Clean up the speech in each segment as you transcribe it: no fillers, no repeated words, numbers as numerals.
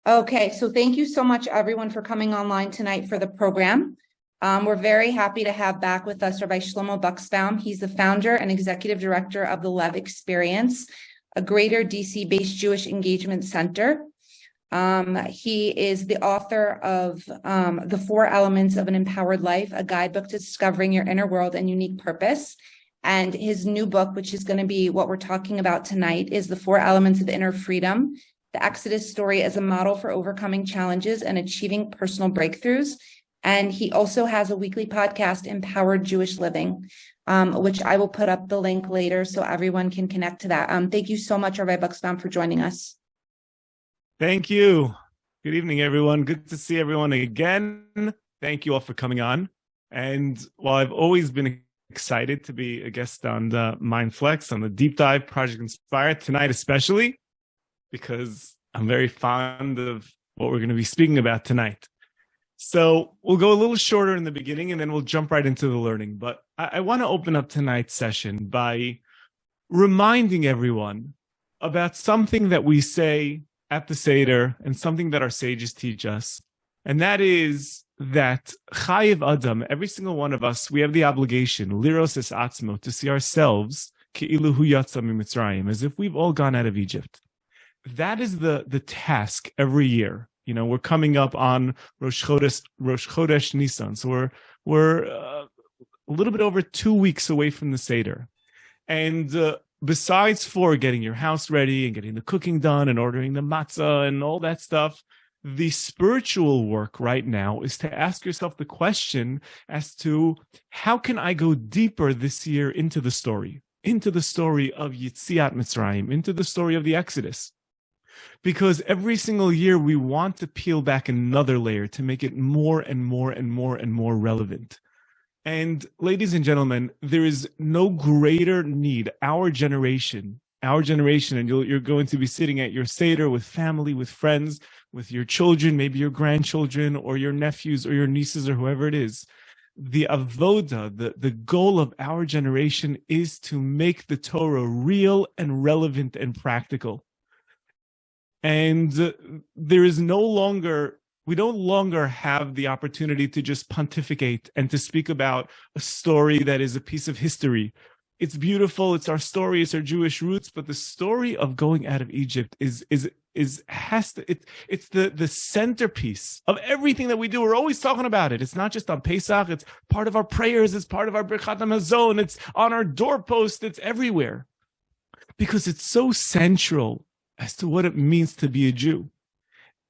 Okay, so thank you so much, everyone, for coming online tonight for the program. We're very happy to have back with us Rabbi Shlomo Buxbaum. He's the founder and executive director of the Lev Experience, a greater DC-based Jewish engagement center. He is the author of The 4 Elements of an Empowered Life, a guidebook to discovering your inner world and unique purpose. And his new book, which is going to be what we're talking about tonight, is The 4 Elements of Inner Freedom, the Exodus story as a model for overcoming challenges and achieving personal breakthroughs. And he also has a weekly podcast, Empowered Jewish Living, which I will put up the link later so everyone can connect to that. Thank you so much, Rabbi Buxbaum, for joining us. Thank you. Good evening, everyone. Good to see everyone again. Thank you all for coming on. And while I've always been excited to be a guest on the MindFlex, on the Deep Dive Project Inspire, tonight especially, because I'm very fond of what we're going to be speaking about tonight. So we'll go a little shorter in the beginning, and then we'll jump right into the learning. But I want to open up tonight's session by reminding everyone about something that we say at the Seder and something that our sages teach us. And that is that Chayiv Adam, every single one of us, we have the obligation, liros es atzmo, to see ourselves ke'ilu hu yatsa miMitzrayim, as if we've all gone out of Egypt. That is the task every year. You know, we're coming up on Rosh Chodesh Nisan, so we're a little bit over 2 weeks away from the Seder. And besides for getting your house ready and getting the cooking done and ordering the matzah and all that stuff, the spiritual work right now is to ask yourself the question as to how can I go deeper this year into the story of Yetziat Mitzrayim, into the story of the Exodus. Because every single year we want to peel back another layer to make it more and more and more and more relevant. And ladies and gentlemen, there is no greater need. Our generation, and you're going to be sitting at your Seder with family, with friends, with your children, maybe your grandchildren or your nephews or your nieces or whoever it is. The avoda, the goal of our generation is to make the Torah real and relevant and practical. And we no longer have the opportunity to just pontificate and to speak about a story that is a piece of history. It's beautiful. It's our story. It's our Jewish roots. But the story of going out of Egypt it's the centerpiece of everything that we do. We're always talking about it. It's not just on Pesach. It's part of our prayers. It's part of our Birkat HaMazon. It's on our doorpost. It's everywhere because it's so central as to what it means to be a Jew.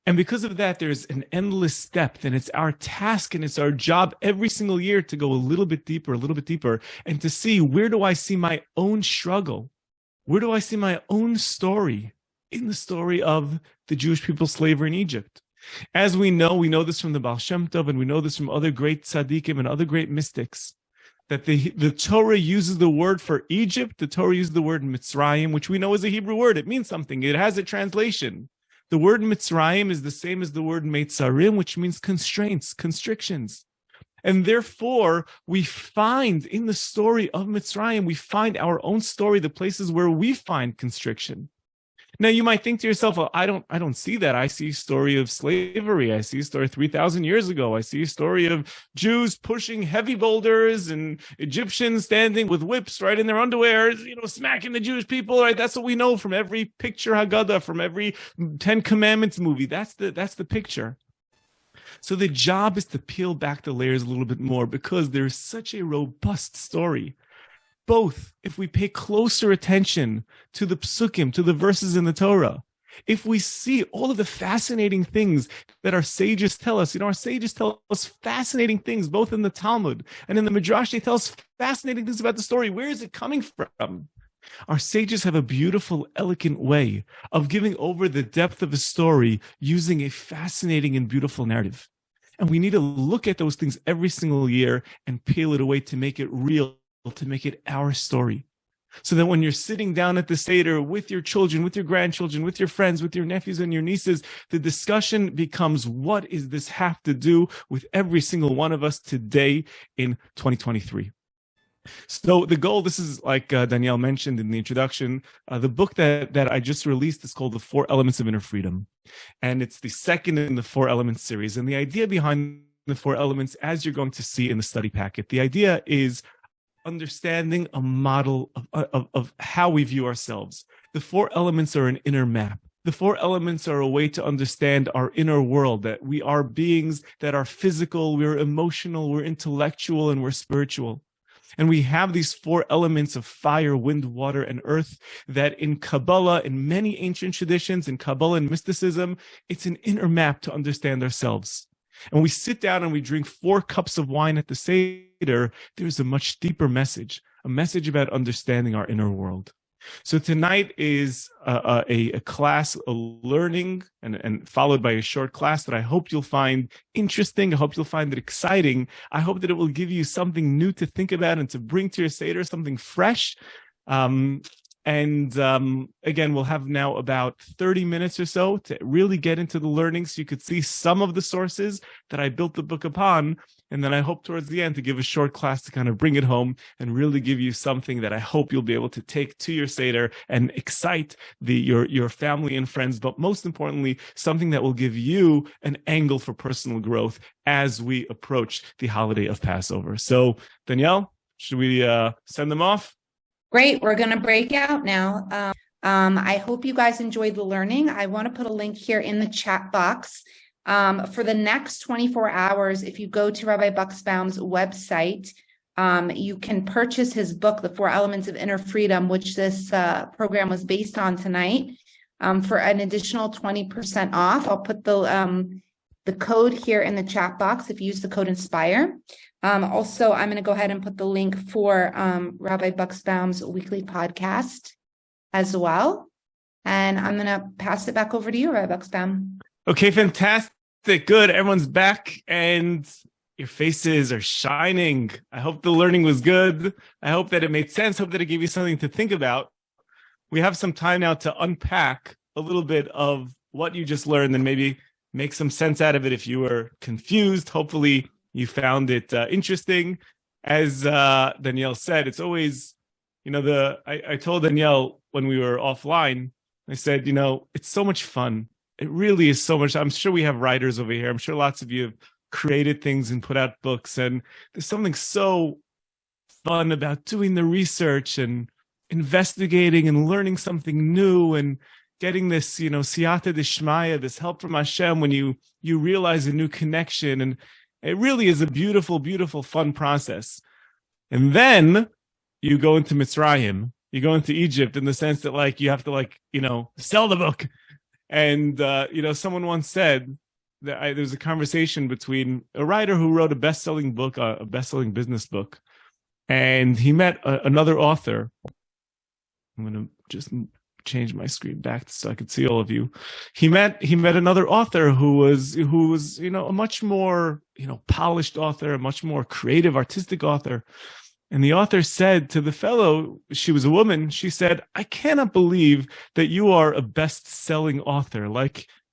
And because of that, there's an endless depth, and it's our task and it's our job every single year to go a little bit deeper, and to see, where do I see my own struggle? Where do I see my own story in the story of the Jewish people's slavery in Egypt? As we know this from the Baal Shem Tov, and we know this from other great tzaddikim and other great mystics, that the Torah uses the word for Egypt, the Torah uses the word Mitzrayim, which we know is a Hebrew word. It means something. It has a translation. The word Mitzrayim is the same as the word Meitzarim, which means constraints, constrictions. And therefore, we find in the story of Mitzrayim, we find our own story, the places where we find constriction. Now, you might think to yourself, well, I don't see that. I see a story of slavery. I see a story 3,000 years ago. I see a story of Jews pushing heavy boulders and Egyptians standing with whips right in their underwear, smacking the Jewish people. Right? That's what we know from every picture Haggadah, from every 10 Commandments movie. That's the picture. So the job is to peel back the layers a little bit more, because there's such a robust story. Both, if we pay closer attention to the psukim, to the verses in the Torah, if we see all of the fascinating things that our sages tell us, our sages tell us fascinating things, both in the Talmud and in the Midrash. They tell us fascinating things about the story. Where is it coming from? Our sages have a beautiful, elegant way of giving over the depth of a story using a fascinating and beautiful narrative. And we need to look at those things every single year and peel it away to make it real, to make it our story. So that when you're sitting down at the Seder with your children, with your grandchildren, with your friends, with your nephews and your nieces, the discussion becomes, what does this have to do with every single one of us today in 2023? So the goal, this is like Danielle mentioned in the introduction, the book that I just released is called The 4 Elements of Inner Freedom. And it's the second in the 4 Elements series. And the idea behind the 4 elements, as you're going to see in the study packet, the idea is understanding a model of how we view ourselves. The 4 elements are an inner map. The 4 elements are a way to understand our inner world, that we are beings that are physical, we're emotional, we're intellectual, and we're spiritual. And we have these 4 elements of fire, wind, water, and earth that in Kabbalah, in many ancient traditions, in Kabbalah and mysticism, it's an inner map to understand ourselves. And when we sit down and we drink 4 cups of wine at the Seder, there's a much deeper message, a message about understanding our inner world. So tonight is a class, a learning, and followed by a short class that I hope you'll find interesting. I hope you'll find it exciting. I hope that it will give you something new to think about and to bring to your Seder, something fresh. Again, we'll have now about 30 minutes or so to really get into the learning so you could see some of the sources that I built the book upon. And then I hope towards the end to give a short class to kind of bring it home and really give you something that I hope you'll be able to take to your Seder and excite your family and friends, but most importantly, something that will give you an angle for personal growth as we approach the holiday of Passover. So, Danielle, should we send them off? Great. We're going to break out now. I hope you guys enjoyed the learning. I want to put a link here in the chat box. For the next 24 hours, if you go to Rabbi Buxbaum's website, you can purchase his book, The 4 Elements of Inner Freedom, which this program was based on tonight, for an additional 20% off. I'll put the code here in the chat box if you use the code INSPIRE. Also, I'm going to go ahead and put the link for Rabbi Buxbaum's weekly podcast as well. And I'm going to pass it back over to you, Rabbi Buxbaum. Okay, fantastic. Good. Everyone's back and your faces are shining. I hope the learning was good. I hope that it made sense. Hope that it gave you something to think about. We have some time now to unpack a little bit of what you just learned and maybe make some sense out of it if you were confused. Hopefully you found it interesting. As Danielle said, it's always, I told Danielle when we were offline, I said, it's so much fun. It really is so much. I'm sure we have writers over here. I'm sure lots of you have created things and put out books. And there's something so fun about doing the research and investigating and learning something new and getting this, siyata d'shmaya, this help from Hashem when you realize a new connection. And it really is a beautiful, beautiful, fun process. And then you go into Mitzrayim, you go into Egypt in the sense that you have to sell the book. And, someone once said that there's a conversation between a writer who wrote a best-selling book, a best-selling business book, and he met another author. I'm going to just change my screen back so I could see all of you. He met another author who was, a much more, polished author, a much more creative, artistic author. And the author said to the fellow, she was a woman, she said, I cannot believe that you are a best-selling author.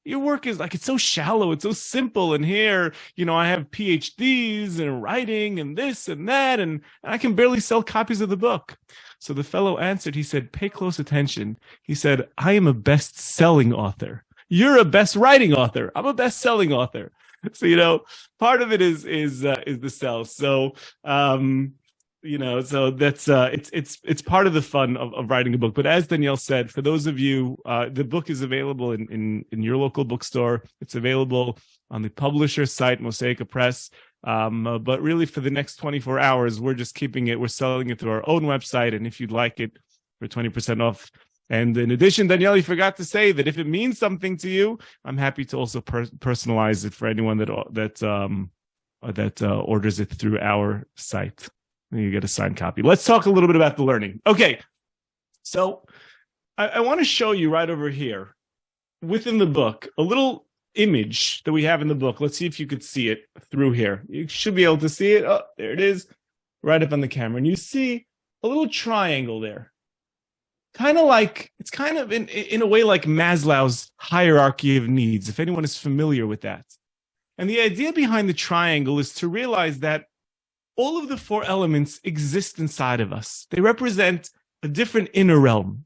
Your work is it's so shallow, it's so simple. And here, I have PhDs in writing and this and that, and I can barely sell copies of the book. So the fellow answered, he said, pay close attention. He said, I am a best-selling author. You're a best-writing author. I'm a best-selling author. So, part of it is the sell. So, so that's it's part of the fun of writing a book. But as Danielle said, for those of you, the book is available in your local bookstore. It's available on the publisher site, Mosaica Press. But really, for the next 24 hours, we're just keeping it. We're selling it through our own website, and if you'd like it, for 20% off. And in addition, Danielle, you forgot to say that if it means something to you, I'm happy to also personalize it for anyone that orders it through our site. You get a signed copy. Let's talk a little bit about the learning. Okay, so I want to show you right over here within the book a little image that we have in the book. Let's see if you could see it through here. You should be able to see it. Oh, there it is, right up on the camera. And you see a little triangle there. It's kind of in a way like Maslow's hierarchy of needs, if anyone is familiar with that. And the idea behind the triangle is to realize that all of the four elements exist inside of us. They represent a different inner realm.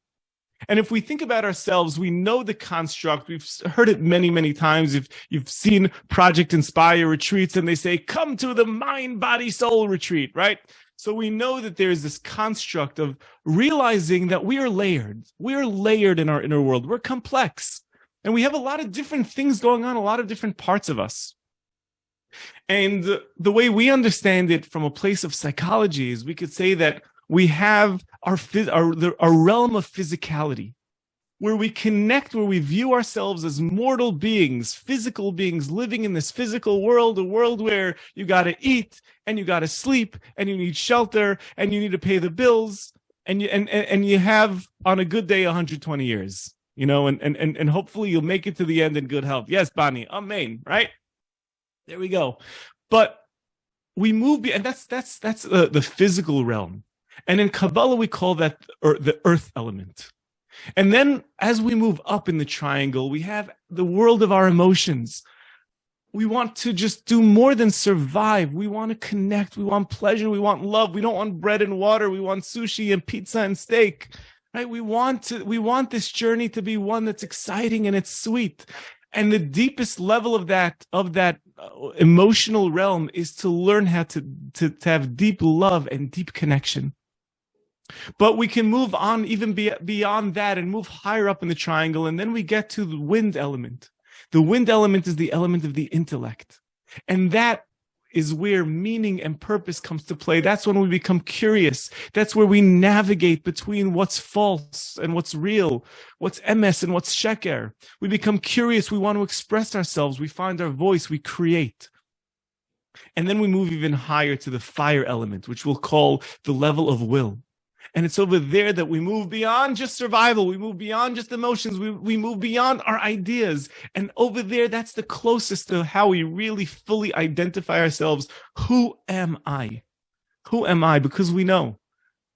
And if we think about ourselves, we know the construct. We've heard it many, many times. If you've seen Project Inspire retreats and they say, come to the mind, body, soul retreat, right? So we know that there's this construct of realizing that we are layered. We are layered in our inner world. We're complex. And we have a lot of different things going on, a lot of different parts of us. And the way we understand it from a place of psychology is we could say that we have our realm of physicality, where we connect, where we view ourselves as mortal beings, physical beings living in this physical world, a world where you got to eat and you got to sleep and you need shelter and you need to pay the bills and you have on a good day 120 years, and hopefully you'll make it to the end in good health. Yes, Bani, amen, right? There we go. But we move, and that's the physical realm. And in Kabbalah, we call that the earth element. And then as we move up in the triangle, we have the world of our emotions. We want to just do more than survive. We want to connect. We want pleasure. We want love. We don't want bread and water. We want sushi and pizza and steak, right? We want this journey to be one that's exciting and it's sweet. And the deepest level of that emotional realm is to learn how to have deep love and deep connection. But we can move on even beyond that and move higher up in the triangle. And then we get to the wind element. The wind element is the element of the intellect. And that is where meaning and purpose comes to play. That's when we become curious. That's where we navigate between what's false and what's real, what's emes and what's sheker. We become curious. We want to express ourselves. We find our voice. We create. And then we move even higher to the fire element, which we'll call the level of will. And it's over there that we move beyond just survival. We move beyond just emotions. We move beyond our ideas. And over there, that's the closest to how we really fully identify ourselves. Who am I? Who am I? Because we know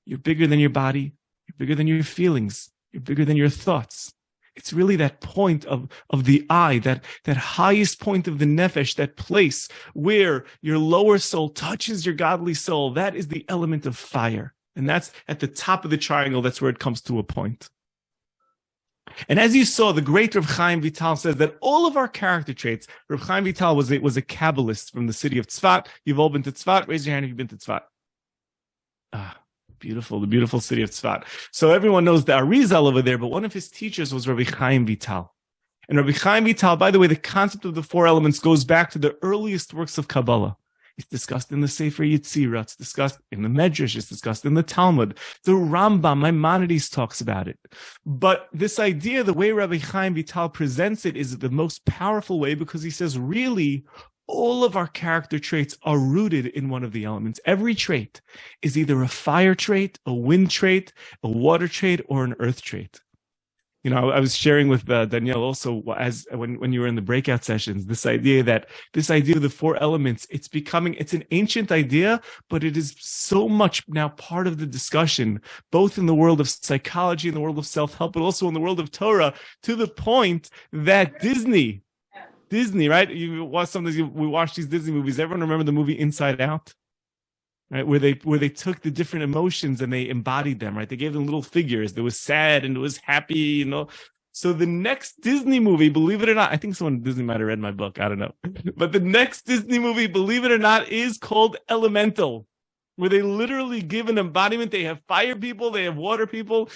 you're bigger than your body. You're bigger than your feelings. You're bigger than your thoughts. It's really that point of the I, that highest point of the nefesh, that place where your lower soul touches your godly soul. That is the element of fire. And that's at the top of the triangle. That's where it comes to a point. And as you saw, the great Reb Chaim Vital says that all of our character traits, Reb Chaim Vital was a Kabbalist from the city of Tzfat. You've all been to Tzfat. Raise your hand if you've been to Tzfat. Beautiful, the beautiful city of Tzfat. So everyone knows the Arizal over there, but one of his teachers was Rabbi Chaim Vital. And Rabbi Chaim Vital, by the way, the concept of the four elements goes back to the earliest works of Kabbalah. It's discussed in the Sefer Yetzirah. It's discussed in the Medrash. It's discussed in the Talmud. The Rambam, Maimonides, talks about it. But this idea, the way Rabbi Chaim Vital presents it, is the most powerful way because he says, really, all of our character traits are rooted in one of the elements. Every trait is either a fire trait, a wind trait, a water trait, or an earth trait. I was sharing with Danielle also when you were in the breakout sessions, this idea of the four elements, it's an ancient idea, but it is so much now part of the discussion, both in the world of psychology, in the world of self-help, but also in the world of Torah, to the point that Disney, right? We watched these Disney movies. Everyone remember the movie Inside Out? Right, where they took the different emotions and they embodied them, right? They gave them little figures. There was sad and it was happy, So the next Disney movie, believe it or not, I think someone at Disney might have read my book. I don't know. But the next Disney movie, believe it or not, is called Elemental, where they literally give an embodiment. They have fire people, they have water people.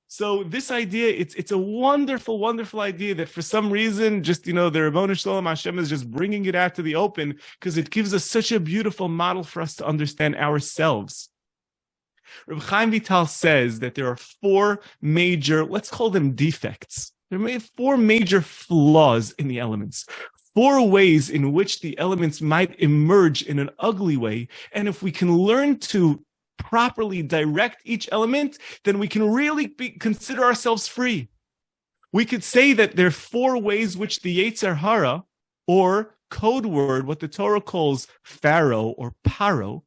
So this idea, it's a wonderful, wonderful idea that for some reason, just, the Rabboni Shalom Hashem is just bringing it out to the open because it gives us such a beautiful model for us to understand ourselves. Reb Chaim Vital says that there are four major, let's call them defects. There are four major flaws in the elements. Four ways in which the elements might emerge in an ugly way. And if we can learn to properly direct each element, then we can really consider ourselves free. We could say that there are four ways which the Yetzer Hara, or code word, what the Torah calls Pharaoh or Paro.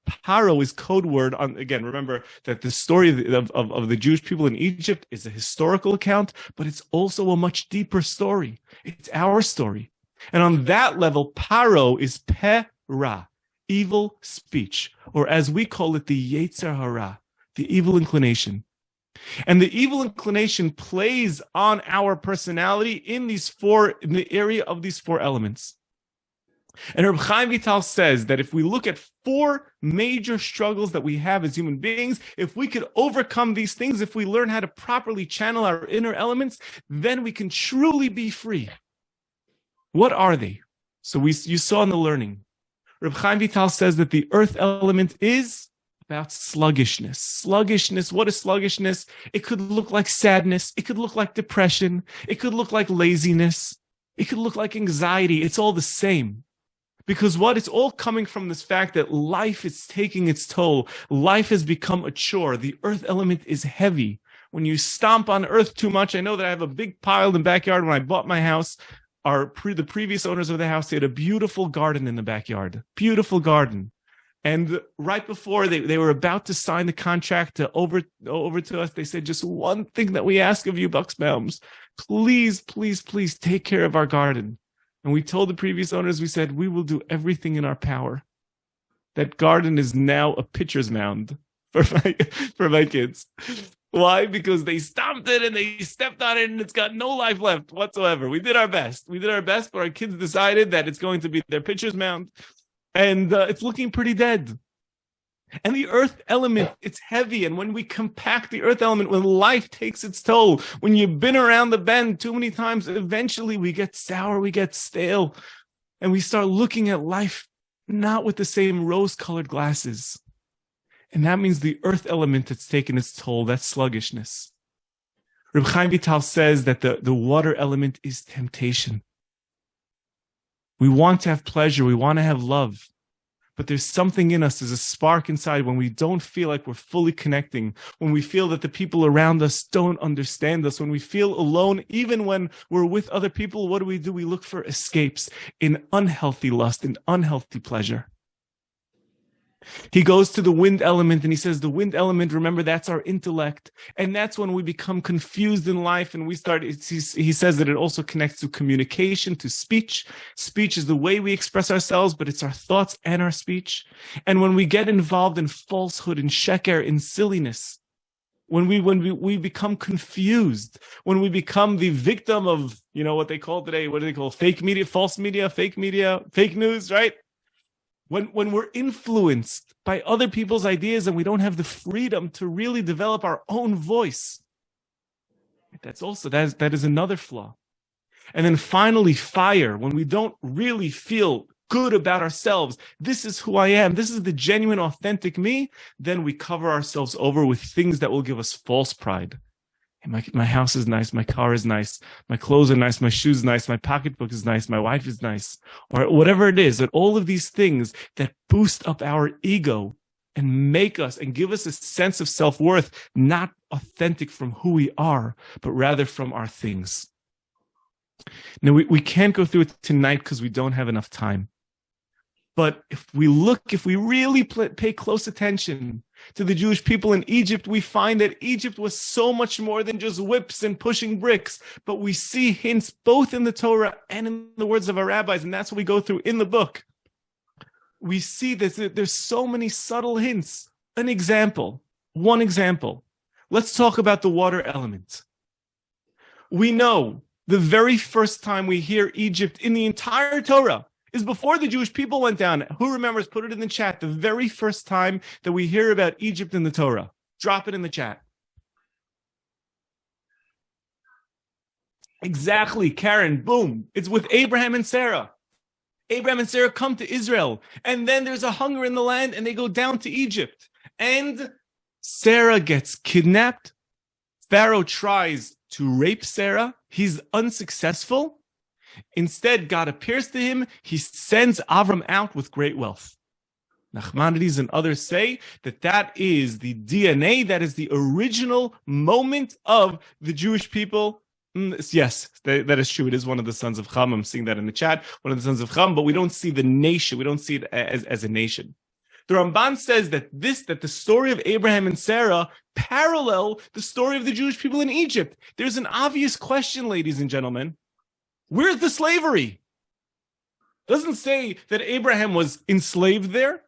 Paro is code word on, again, remember that the story of the Jewish people in Egypt is a historical account, but it's also a much deeper story. It's our story. And on that level, Paro is Pe-Ra. evil speech, or as we call it, the Yetzer Hara, the evil inclination. And the evil inclination plays on our personality in the area of these four elements. And Rabbi Chaim Vital says that if we look at four major struggles that we have as human beings, if we could overcome these things, if we learn how to properly channel our inner elements, then we can truly be free. What are they? So you saw in the learning. Rabbi Chaim Vital says that the earth element is about sluggishness. Sluggishness, what is sluggishness? It could look like sadness. It could look like depression. It could look like laziness. It could look like anxiety. It's all the same. Because what? It's all coming from this fact that life is taking its toll. Life has become a chore. The earth element is heavy. When you stomp on earth too much, I know that I have a big pile in the backyard. When I bought my house, the previous owners of the house, they had a beautiful garden in the backyard. Beautiful garden. And right before they were about to sign the contract over to us, they said, just one thing that we ask of you, Buxbaums, please, please, please take care of our garden. And we told the previous owners, we said, we will do everything in our power. That garden is now a pitcher's mound for my kids. Why? Because they stomped it and they stepped on it and it's got no life left whatsoever. We did our best. But our kids decided that it's going to be their pitcher's mound. And it's looking pretty dead. And the earth element, it's heavy. And when we compact the earth element, when life takes its toll, when you've been around the bend too many times, eventually we get sour, we get stale, and we start looking at life not with the same rose-colored glasses. And that means the earth element that's taken its toll, that's sluggishness. Rabbi Chaim Vital says that the water element is temptation. We want to have pleasure, we want to have love. But there's something in us, there's a spark inside when we don't feel like we're fully connecting, when we feel that the people around us don't understand us, when we feel alone, even when we're with other people, what do? We look for escapes in unhealthy lust, in unhealthy pleasure. He goes to the wind element and he says, the wind element, remember, that's our intellect. And that's when we become confused in life and we start, he says that it also connects to communication, to speech. Speech is the way we express ourselves, but it's our thoughts and our speech. And when we get involved in falsehood, in sheker, in silliness, when we become confused, when we become the victim of, what they call today, what do they call fake media, false media, fake news, right? When we're influenced by other people's ideas and we don't have the freedom to really develop our own voice, that is another flaw. And then finally, fire, when we don't really feel good about ourselves, this is who I am, this is the genuine, authentic me, then we cover ourselves over with things that will give us false pride. My house is nice, my car is nice, my clothes are nice, my shoes are nice, my pocketbook is nice, my wife is nice, or whatever it is, that all of these things that boost up our ego and make us and give us a sense of self-worth, not authentic from who we are, but rather from our things. Now, we can't go through it tonight because we don't have enough time. But if we really pay close attention to the Jewish people in Egypt, we find that Egypt was so much more than just whips and pushing bricks. But we see hints both in the Torah and in the words of our rabbis, and that's what we go through in the book. We see that there's so many subtle hints. One example. Let's talk about the water element. We know the very first time we hear Egypt in the entire Torah is before the Jewish people went down. Who remembers? Put it in the chat. The very first time that we hear about Egypt in the Torah. Drop it in the chat. Exactly, Karen. Boom. It's with Abraham and Sarah. Abraham and Sarah come to Israel. And then there's a hunger in the land and they go down to Egypt. And Sarah gets kidnapped. Pharaoh tries to rape Sarah. He's unsuccessful. Instead, God appears to him. He sends Avram out with great wealth. Nachmanides and others say that is the DNA, that is the original moment of the Jewish people. Yes, that is true. It is one of the sons of Cham. I'm seeing that in the chat. One of the sons of Cham, but we don't see the nation. We don't see it as a nation. The Ramban says that the story of Abraham and Sarah parallel the story of the Jewish people in Egypt. There's an obvious question, ladies and gentlemen. Where's the slavery? Doesn't say that Abraham was enslaved there.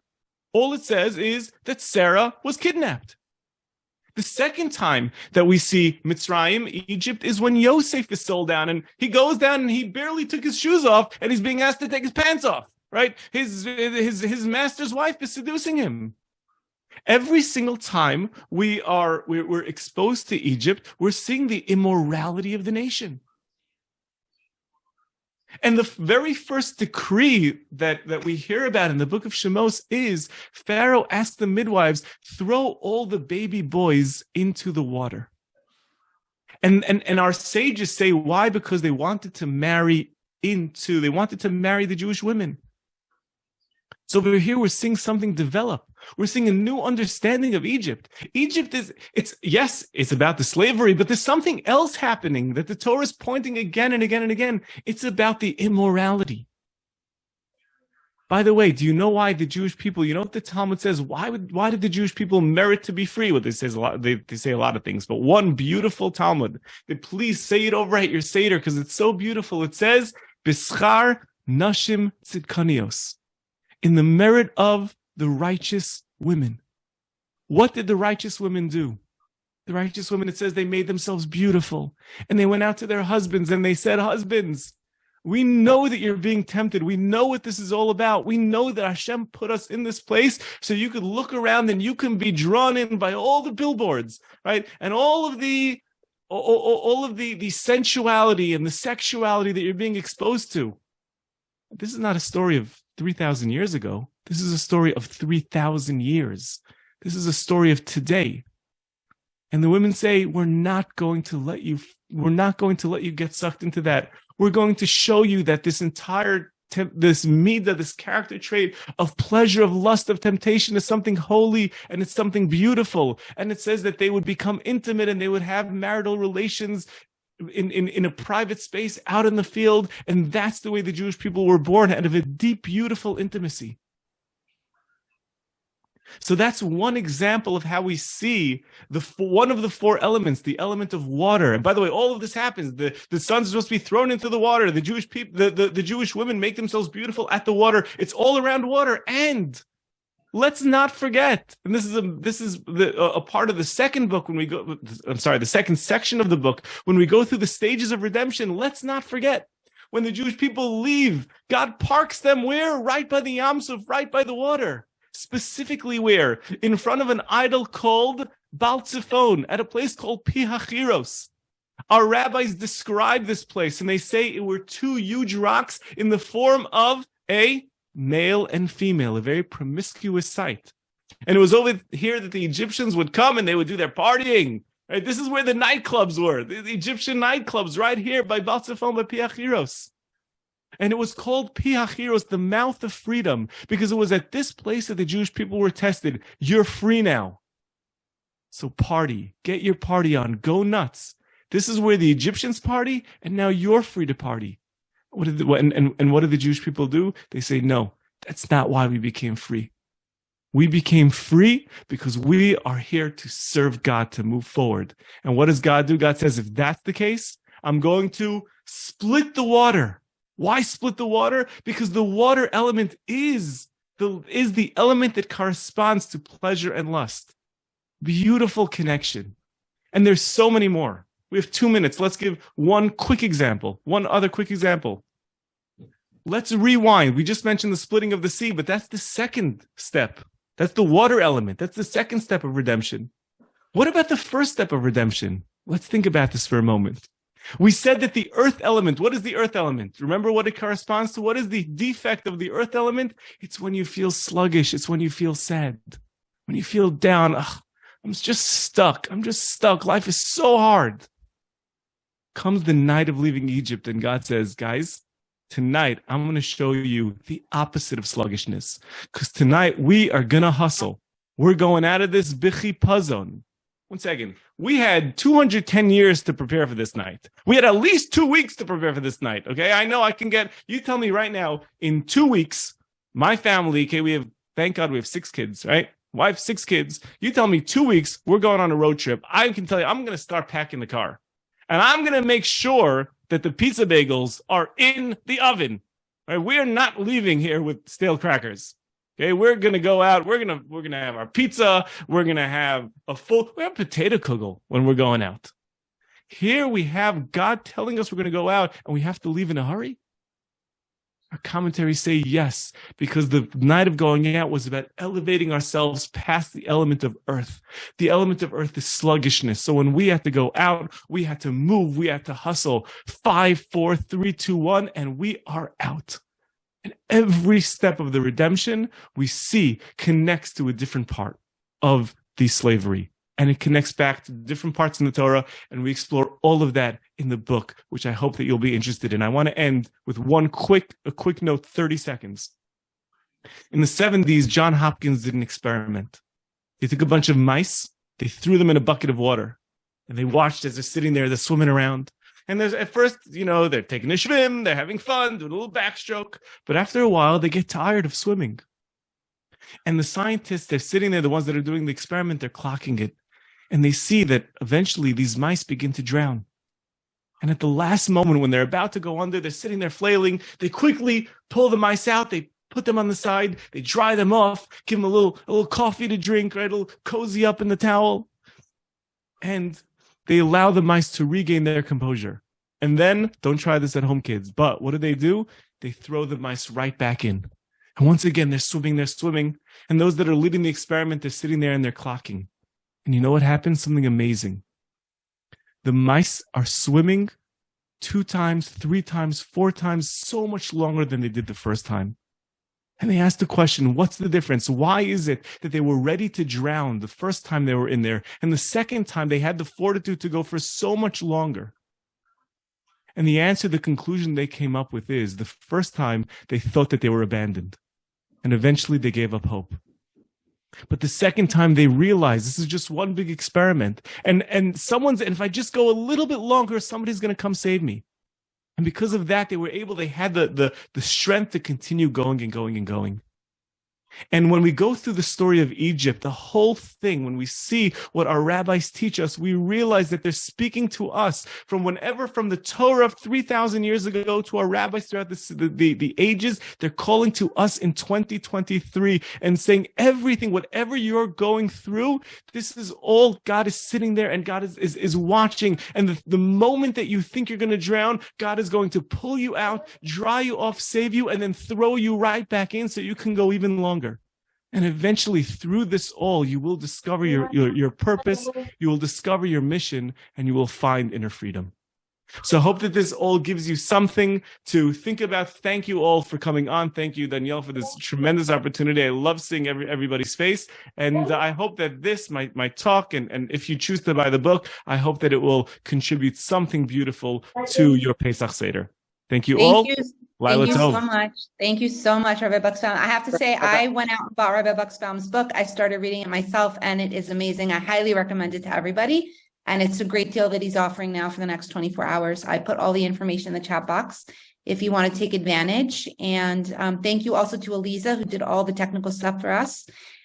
All it says is that Sarah was kidnapped. The second time that we see Mitzrayim, Egypt, is when Yosef is sold down, and he goes down and he barely took his shoes off, and he's being asked to take his pants off, right? His master's wife is seducing him. Every single time we're exposed to Egypt, we're seeing the immorality of the nation. And the very first decree that we hear about in the book of Shemos is Pharaoh asked the midwives, throw all the baby boys into the water. And our sages say, why? Because they wanted to marry the Jewish women. So over here, we're seeing something develop. We're seeing a new understanding of Egypt. Egypt it's about the slavery, but there's something else happening that the Torah is pointing again and again and again. It's about the immorality. By the way, do you know why the Jewish people, you know what the Talmud says? Why did the Jewish people merit to be free? Well, they say a lot of things, but one beautiful Talmud, please say it over at your Seder because it's so beautiful. It says, B'schar nashim tzidkanios. In the merit of the righteous women. What did the righteous women do? The righteous women, it says they made themselves beautiful. And they went out to their husbands and they said, husbands, we know that you're being tempted. We know what this is all about. We know that Hashem put us in this place so you could look around and you can be drawn in by all the billboards, right? And all of the sensuality and the sexuality that you're being exposed to. This is not a story of 3,000 years ago. This is a story of 3,000 years. This is a story of today. And the women say, we're not going to let you get sucked into that. We're going to show you that this entire, this midah, this character trait of pleasure, of lust, of temptation is something holy and it's something beautiful. And it says that they would become intimate and they would have marital relations in a private space out in the field. And that's the way the Jewish people were born, out of a deep, beautiful intimacy. So that's one example of how we see one of the four elements, the element of water. And by the way, all of this happens. The sons are supposed to be thrown into the water. The Jewish people, the Jewish women make themselves beautiful at the water. It's all around water. And let's not forget, and this is a part of the second book the second section of the book, when we go through the stages of redemption, let's not forget, when the Jewish people leave, God parks them where? Right by the Yam Suf, right by the water. Specifically where? In front of an idol called Baal Tzifon, at a place called Pi Hachiros. Our rabbis describe this place, and they say it were two huge rocks in the form of a male and female, a very promiscuous sight. And it was over here that the Egyptians would come and they would do their partying. Right? This is where the nightclubs were, the Egyptian nightclubs, right here by Baal Tzifon, by Pi Hachiros. And it was called Pi Hachiros, the mouth of freedom, because it was at this place that the Jewish people were tested. You're free now. So party, get your party on, go nuts. This is where the Egyptians party, and now you're free to party. What did the Jewish people do? They say, no, that's not why we became free. We became free because we are here to serve God, to move forward. And what does God do? God says, if that's the case, I'm going to split the water. Why split the water? Because the water element is the element that corresponds to pleasure and lust. Beautiful connection. And there's so many more. We have 2 minutes. Let's give one other quick example. Let's rewind. We just mentioned the splitting of the sea, but that's the second step. That's the water element. That's the second step of redemption. What about the first step of redemption? Let's think about this for a moment. We said that the earth element, what is the earth element? Remember what it corresponds to? What is the defect of the earth element? It's when you feel sluggish. It's when you feel sad. When you feel down. I'm just stuck. Life is so hard. Comes the night of leaving Egypt, and God says, guys, tonight I'm going to show you the opposite of sluggishness. Because tonight we are going to hustle. We're going out of this bichipazon. 1 second. We had 210 years to prepare for this night. We had at least 2 weeks to prepare for this night. Okay. I know you tell me right now, in 2 weeks, my family, okay, thank God we have 6 kids, right? Wife, 6 kids. You tell me 2 weeks, we're going on a road trip. I can tell you, I'm going to start packing the car. And I'm going to make sure that the pizza bagels are in the oven. Right? We are not leaving here with stale crackers. Okay, we're gonna go out. We're gonna have our pizza. We're gonna have we have potato kugel when we're going out. Here we have God telling us we're gonna go out and we have to leave in a hurry. Our commentaries say yes, because the night of going out was about elevating ourselves past the element of earth. The element of earth is sluggishness. So when we had to go out, we had to move, we had to hustle. 5, 4, 3, 2, 1, and we are out. And every step of the redemption we see connects to a different part of the slavery. And it connects back to different parts in the Torah. And we explore all of that in the book, which I hope that you'll be interested in. I want to end with a quick note, 30 seconds. In the 70s, John Hopkins did an experiment. They took a bunch of mice, they threw them in a bucket of water, and they watched as they're sitting there, they're swimming around. And there's at first, they're taking a swim, they're having fun, doing a little backstroke. But after a while, they get tired of swimming. And the scientists, they're sitting there, the ones that are doing the experiment, they're clocking it. And they see that eventually these mice begin to drown. And at the last moment, when they're about to go under, they're sitting there flailing. They quickly pull the mice out. They put them on the side. They dry them off, give them a little coffee to drink, right? A little cozy up in the towel. And they allow the mice to regain their composure. And then, don't try this at home, kids. But what do? They throw the mice right back in. And once again, they're swimming. And those that are leading the experiment, they're sitting there and they're clocking. And you know what happens? Something amazing. The mice are swimming 2 times, 3 times, 4 times, so much longer than they did the first time. And they asked the question, what's the difference? Why is it that they were ready to drown the first time they were in there, and the second time they had the fortitude to go for so much longer? And the answer, the conclusion they came up with is, the first time they thought that they were abandoned, and eventually they gave up hope. But the second time they realized this is just one big experiment. And if I just go a little bit longer, somebody's going to come save me. And because of that, they had the strength to continue going and going and going. And when we go through the story of Egypt, the whole thing, when we see what our rabbis teach us, we realize that they're speaking to us from the Torah of 3,000 years ago to our rabbis throughout the ages. They're calling to us in 2023 and saying everything, whatever you're going through, this is all God is sitting there and God is watching. And the moment that you think you're going to drown, God is going to pull you out, dry you off, save you, and then throw you right back in so you can go even longer. And eventually, through this all, you will discover your purpose, you will discover your mission, and you will find inner freedom. So I hope that this all gives you something to think about. Thank you all for coming on. Thank you, Danielle, for this tremendous opportunity. I love seeing everybody's face. And I hope that this, my talk, and if you choose to buy the book, I hope that it will contribute something beautiful to your Pesach Seder. Thank you all. Thank you so much. Thank you so much, Rabbi Buxbaum. I have to say, I went out and bought Rabbi Buxbaum's book. I started reading it myself, and it is amazing. I highly recommend it to everybody. And it's a great deal that he's offering now for the next 24 hours. I put all the information in the chat box if you want to take advantage. And thank you also to Eliza, who did all the technical stuff for us.